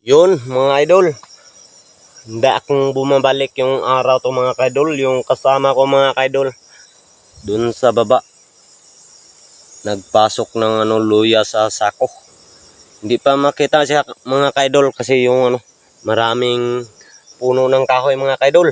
Yun mga idol, hindi akong bumabalik yung araw to mga kaidol. Yung kasama ko mga kaidol dun sa baba, nagpasok ng luya sa sako. Hindi pa makita siya mga kaidol kasi yung maraming puno ng kahoy mga kaidol.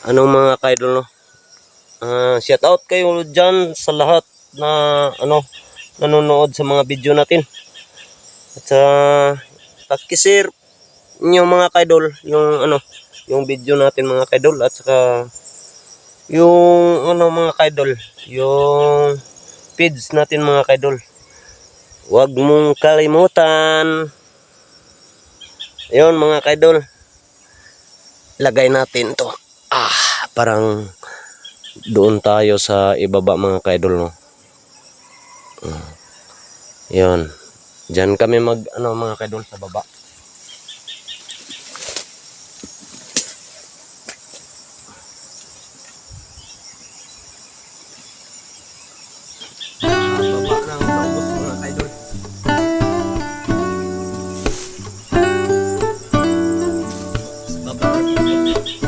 Mga kaidol, no? Shout out kayo dyan sa lahat na nanonood sa mga video natin. At pag-share niyo mga kaidol yung video natin mga kaidol, at saka yung mga kaidol, yung feeds natin mga kaidol. Huwag mong kalimutan. Ayun mga kaidol, lagay natin to. Parang doon tayo sa ibaba mga kaidol, no? Ayun. Diyan kami mga kaidol sa baba. Baba ng bangos mga kaidol. Sa baba ng bangos.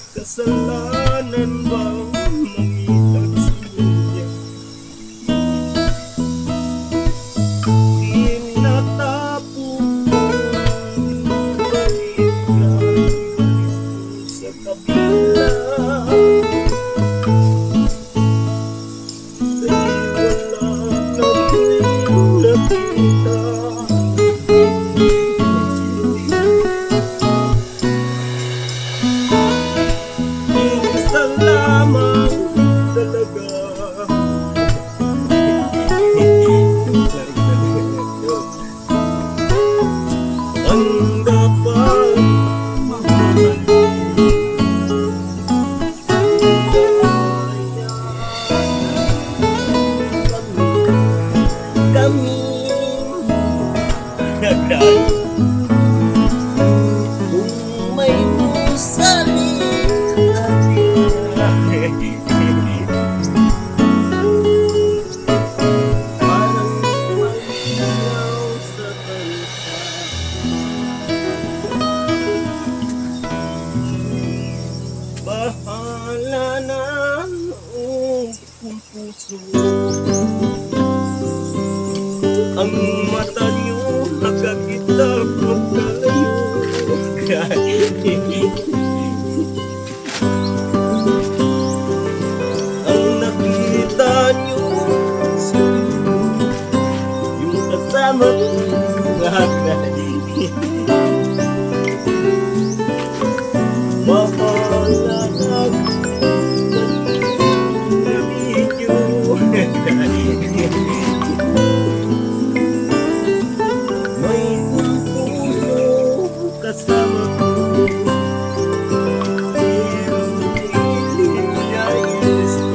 Kasalanan bang mangilan sunya? Tinatapos balik sa kabila. Dahil wala nang nakita. Parang malinaw sa kanta. Bahala na ang kung puso. Ang mata niyo nakakita ko tayo. Ang nakita niyo yung kasama ko. Bahala na video. May puso kasama ko. Pero hindi niya gusto.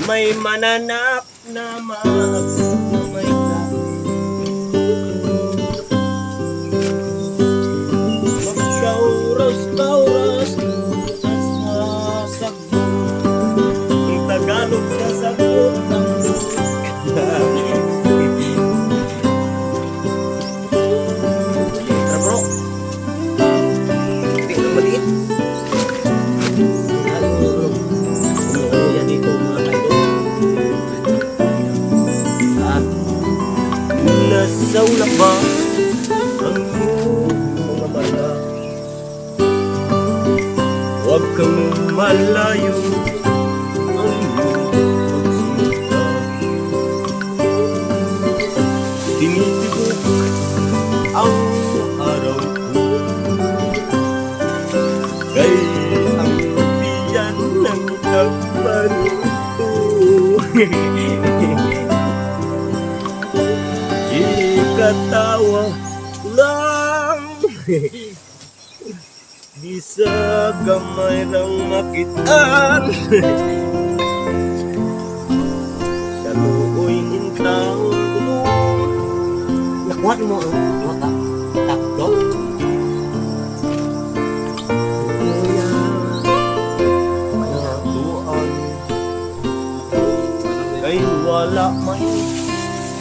May mananap na magsamay ka. Magkauras-kauras sa sasagot. Ang Tagalog sa sagot ang Tara bro. Hindi na maliit. Ano yan dito mga kaidol? Nasaw na ba ang iyong mga mata? Huwag kang malayo ang iyong pagsinta. Tinitibok ang araw ko kay ang tiyan ng nagpanuto. Ikatawa lang di sa gamay rang makitaan. Kaluoy intang ulo. Nakuha mo ang mata. Takdo. Kuya, panatuan. Kay wala may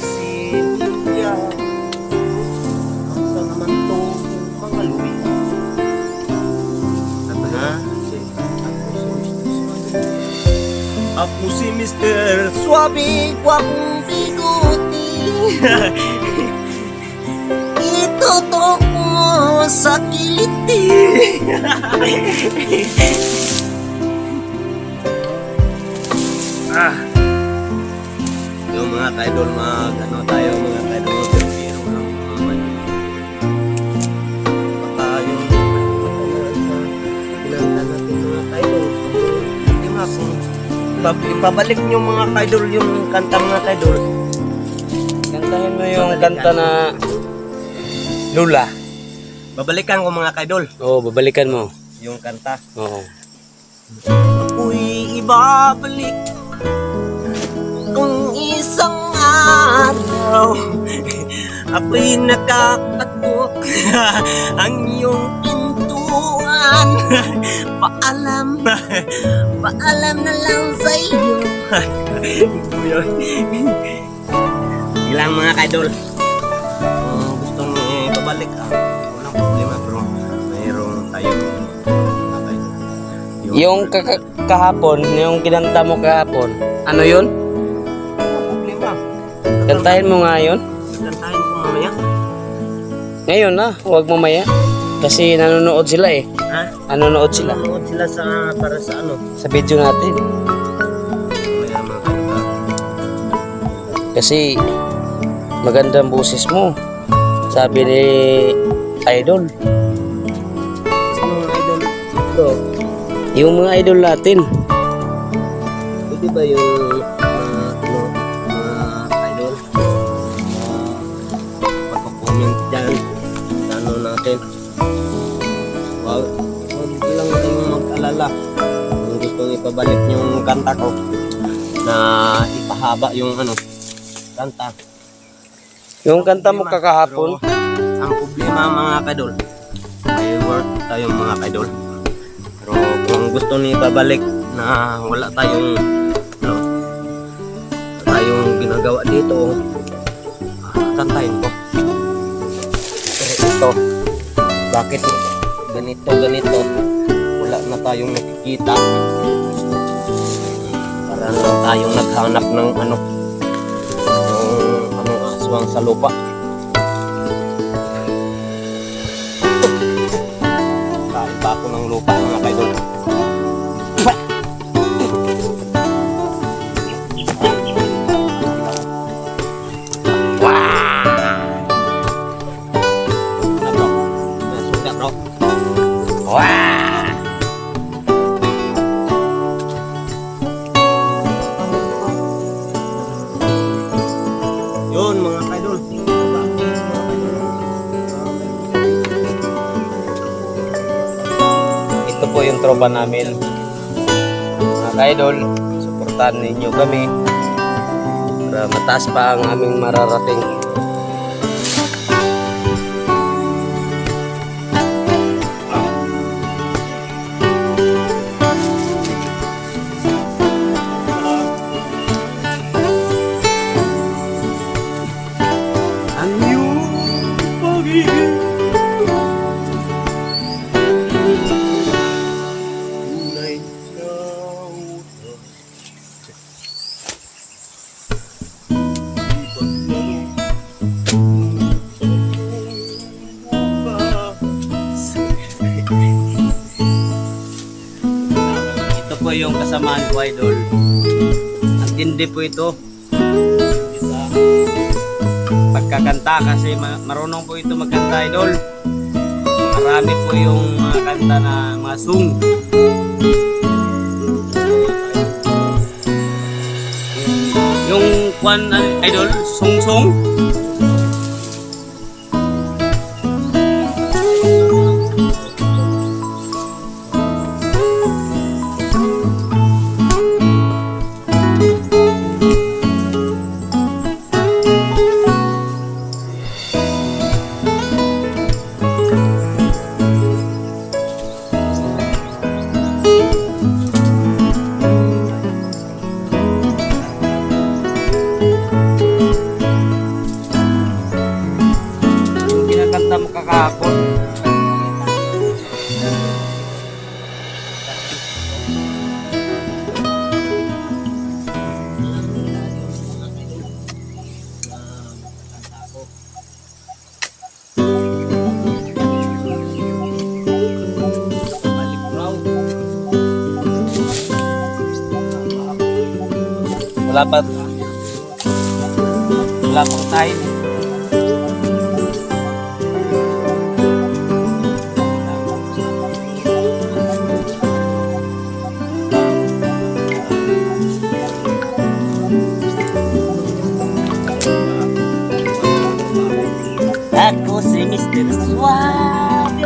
siya. Asa naman to mga luwi. Ako si Mr. Suabe, gwapong biguti. Itutok mo sa kiliti. Yung mga kaidol, ano tayo mga kaidol, pero lang naman. Baka yung pinanta natin mga kaidol. Hindi mga ipabalik nyo mga kaidol yung kanta mga kaidol. Kantahin mo yung kanta na Lula. Babalikan ko mga kaidol Oo, babalikan mo. yung kanta. Oo. Ako'y ibabalik kung isang araw. Ako'y nakakatok ang iyong pintuan. Paalam na lang sa iyo. Ilang mga kaidol gustong ibabalik walang problema bro. Mayroon tayong mga kaidol. Yung kahapon, yung kinanta mo kahapon, ano yun? Walang problema. Kantahin mo nga yun? Kantahin ko mamaya. Ngayon na, huwag mamaya. Kasi nanonood sila eh. Ha? Nanonood sila Nanonood sila sa para sa ano? sa video natin. Mamaya mga kaidol. Kasi magandang boses mo. Sabi ni Idol. Sino mga idol? Bro, Yung mga idol natin. pwede ba yung mga idol? Pagko-comment dyan. Sana ano natin. Wag lang kayong mag-alala. Kung gusto nyo ipabalik yung kanta ko na ipahaba yung ano, kanta. Yung kanta mo kakahapon. Pero, ang problema mga kaidol, may work tayong mga kaidol. Pero kung gusto niyo ipabalik na wala tayong ano, tayong ginagawa dito, kantahin ko. Pero ito, bakit ganito, wala na tayong nakikita. Para lang tayong naghanap ng ano, yung aswang sa lupa. Kaiba ako ng lupa mga kaidol. Yun mga kaidol. Ito po yung tropa namin. Mga kaidol, suportahan ninyo kami para mataas pa ang aming mararating. Ang iyong pag-ibig tunay na utang. Ito po yung kasamaan ko, idol. Ang tindi po ito. Pagkakanta kasi marunong po ito magkanta, idol. Marami po yung mga kanta na mga sung. Yung kwan, idol, sung-sung. Yung kinakanta mo kakahapon. Wala pang time. Ako si Mr. Suave.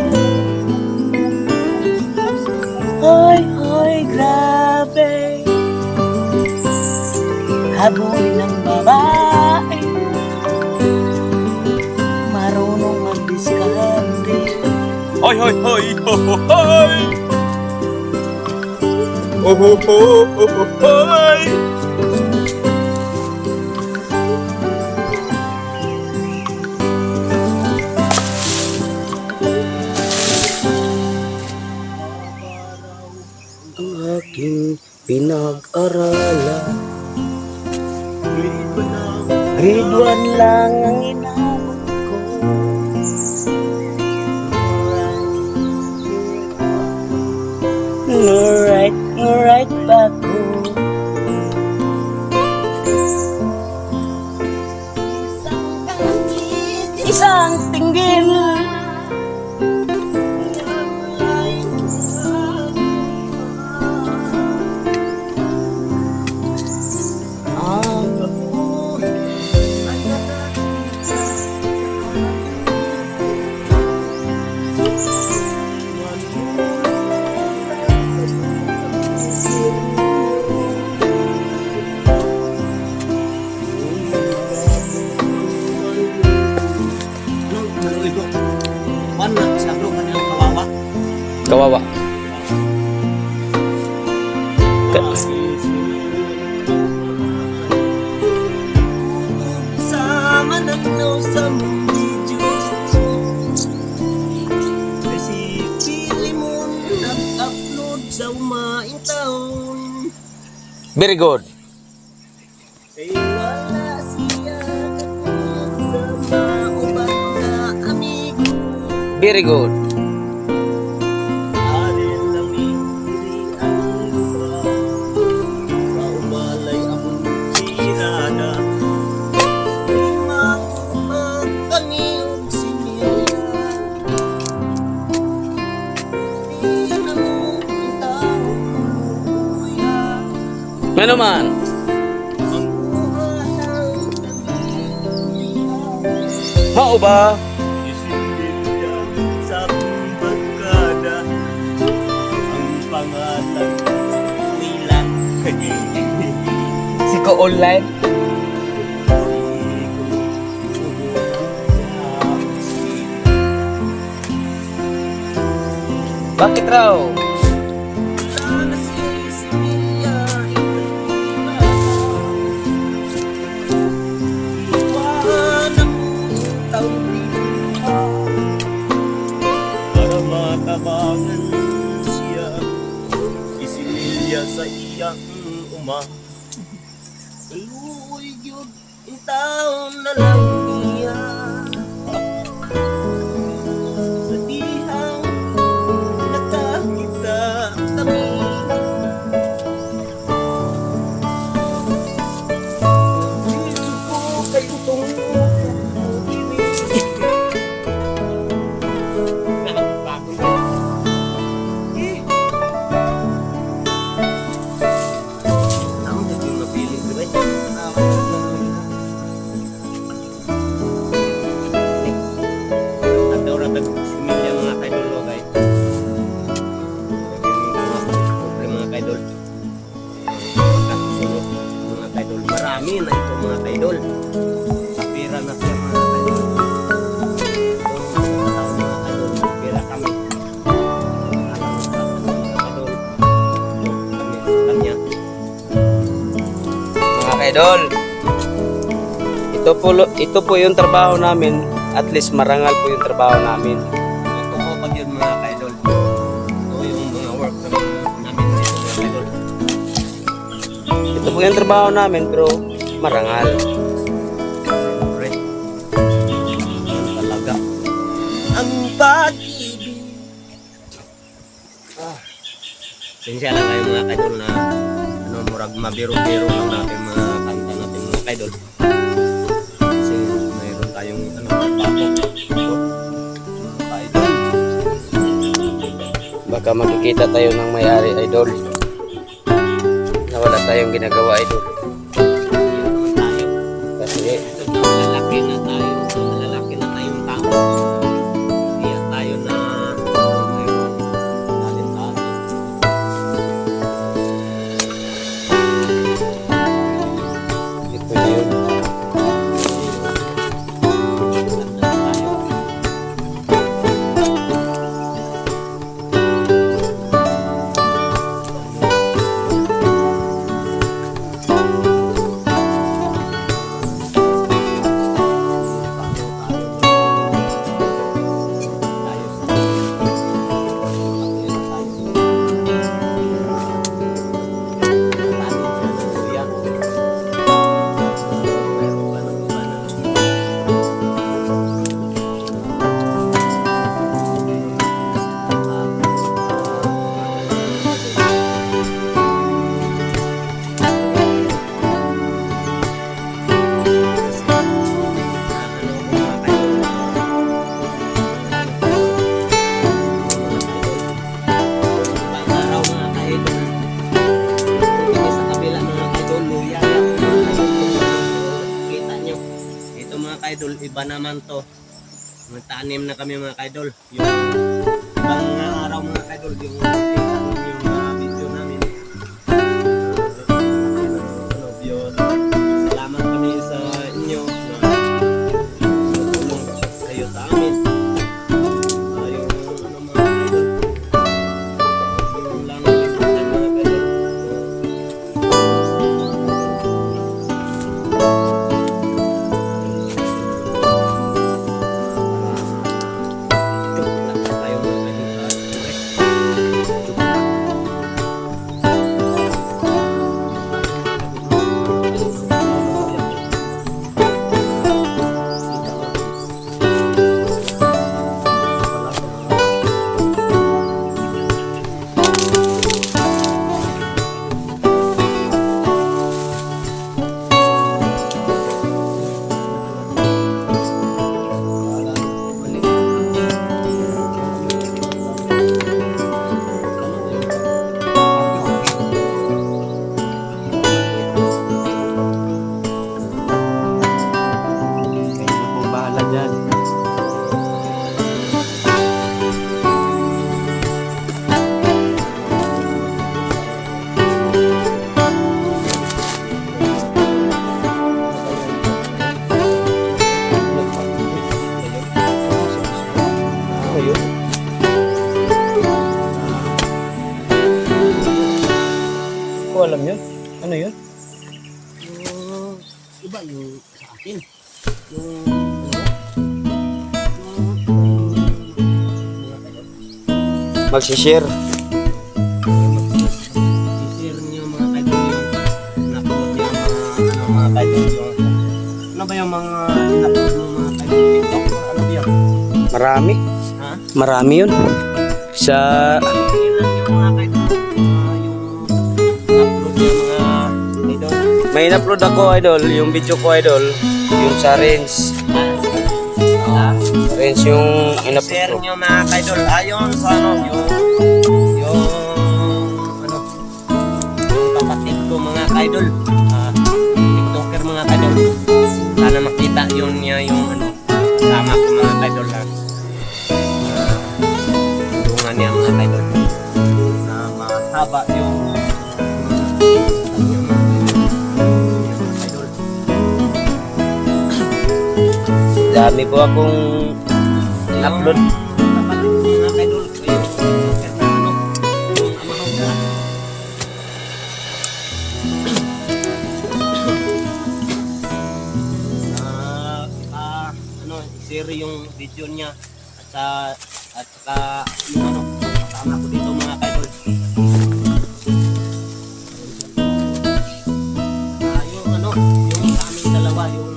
Hoy, hoy, grabe. Habulin ng babae, marunong mag-diskarte. Hoy, hoy, hoy, ho, ho, hoy. Oh, ho, ho, ho, ho, hoy. Ang aking pinag-aralan, Grade 1 lang ang inabot ko. Alright ba ko? Isang tinggil. Kawawa. Ka- sa mananaw sa video kasi pili mo nag-upload sa umaing taon Very good. kay wala siya sa mauban na amigo Very good. alin lang ang lupa sa umalay akong tirada kaniog sinilya di na mo taong kuya Ano man? ang buhay ng Mao ba? isinilya sa pagkada ang pangalan Wilan Si ko online. Bakit raw? Para matabangan siya isinilya sa iyang uma Luoy yun ang taon na lang niya sa dihang nakakita kami Dito ko kayo itong Ako na yung napiling ko ba? At daw ratag similya mga kaidol o kay problem mga kaidol Kasunod mga kaidol Marami na ito mga kaidol Pira na siya mga kaidol Mga kaidol Pira kami Alam mo sa mga kaidol Kami sa kanya Mga kaidol. Ito po yung trabaho namin. At least marangal po yung trabaho namin. Ito po pag yun mga kaidol. Ito yung mga work namin dito mga kaidol. Ito po yung trabaho namin pero marangal. Siyempre. Yan talaga. Ang pag-ibig. Sinsya lang kayo mga kaidol na murag mabiro-biro lang natin mga kanta natin mga kaidol. Kasi mayroon tayong trabaho. Mga kaidol. Baka makikita tayo ng may-ari, idol. Na wala tayong ginagawa, idol. Yun naman tayo. Kasi Malalaki na tayo, malalaki na tayong tao. Kaya tayo na mayroong talentado. ito na yun. Tayo. Idol, iba naman to. Magtanim na kami mga idol. Yung ibang araw mga idol, yung kita ninyo yung video namin. Views. Salamat kami sa inyo na tulong kayo sa amin. Yung mga idol. Ano yun? Ko alam yun? Ano yun? Yung iba yung sa akin. Yung Magsishare. i-share niyo mga kaidol yung na-upload niyo mga kaidol yung ano ba yung mga na-upload mo mga kaidol TikTok? Ano ba yan? Marami. Ha? Marami yun. Sa... Yung mga kaidol yung na-upload niyo mga kaidol. May in-upload ako, idol. Yung video ko, idol. Yung sa Range. Range yung in-upload Share ko. nyo mga kaidol ayon sa ano yung ano yung kapatid ko mga kaidol tiktoker mga kaidol sana makita yun niya yung ano kasama ko mga kaidol tulungan niya mga kaidol na mahaba yung kanyang mga kaidol. Dami po akong in-upload. Kapatid ko mga kaidol ko yung tiktoker na ano yung amahog na ano i-share yung video niya at saka yung ano kasama ko dito mga kaidol yung ano yung sa aming dalawa yung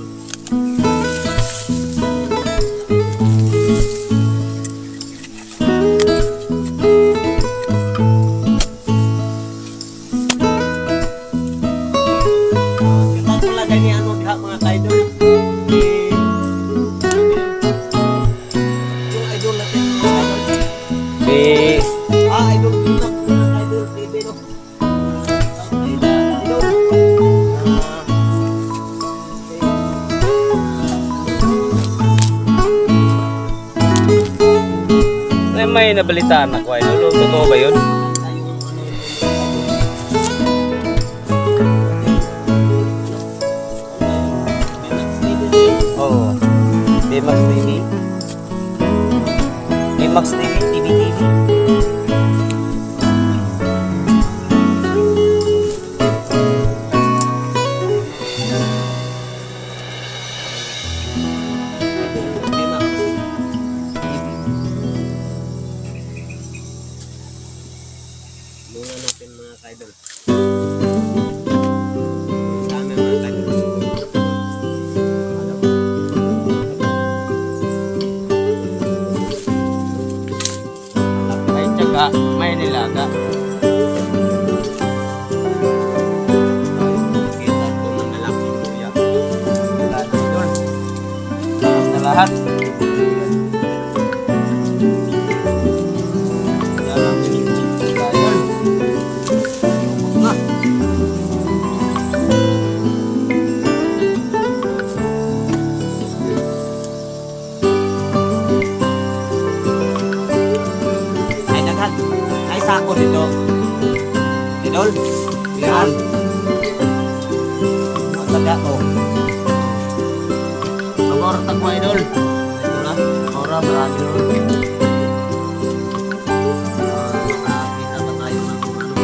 kita ko lagay ni ano diha mga kaidol yung idol natin mga kaidol Si... idol na mga idol TV no idol May nabalitaan ako, idol. Totoo ba yun? Oo. Bimax TV. Bimax TV, TV. Muna natin mga kaidol. Dami mga kaidol. Ay, tsaka may nilaga. Kita ko ng malaking kuya. Idol. Tapos na lahat. Kaya namin yung kaidol. Ay daghan. Ay sako dito. Idol. Yan. Mataga ko. Amor takwa idol. Ito na. Ora marami ron. Nakakita ba tayo ng kung ano?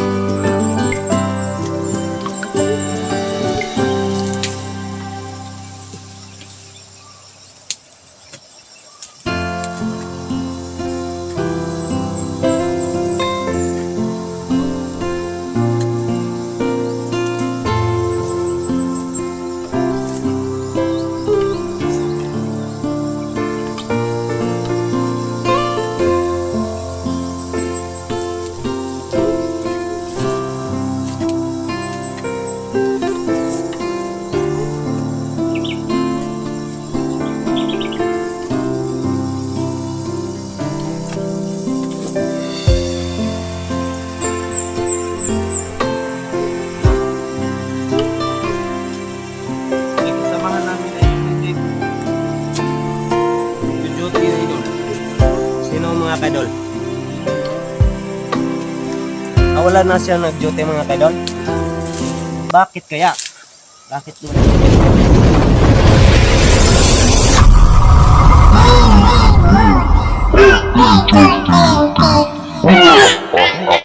Ikisamahan namin ay music. Yung duty na idol. Sino ang mga kaidol? Wala na siya nag-duty mga kaidol. Bakit kaya? Bakit doon?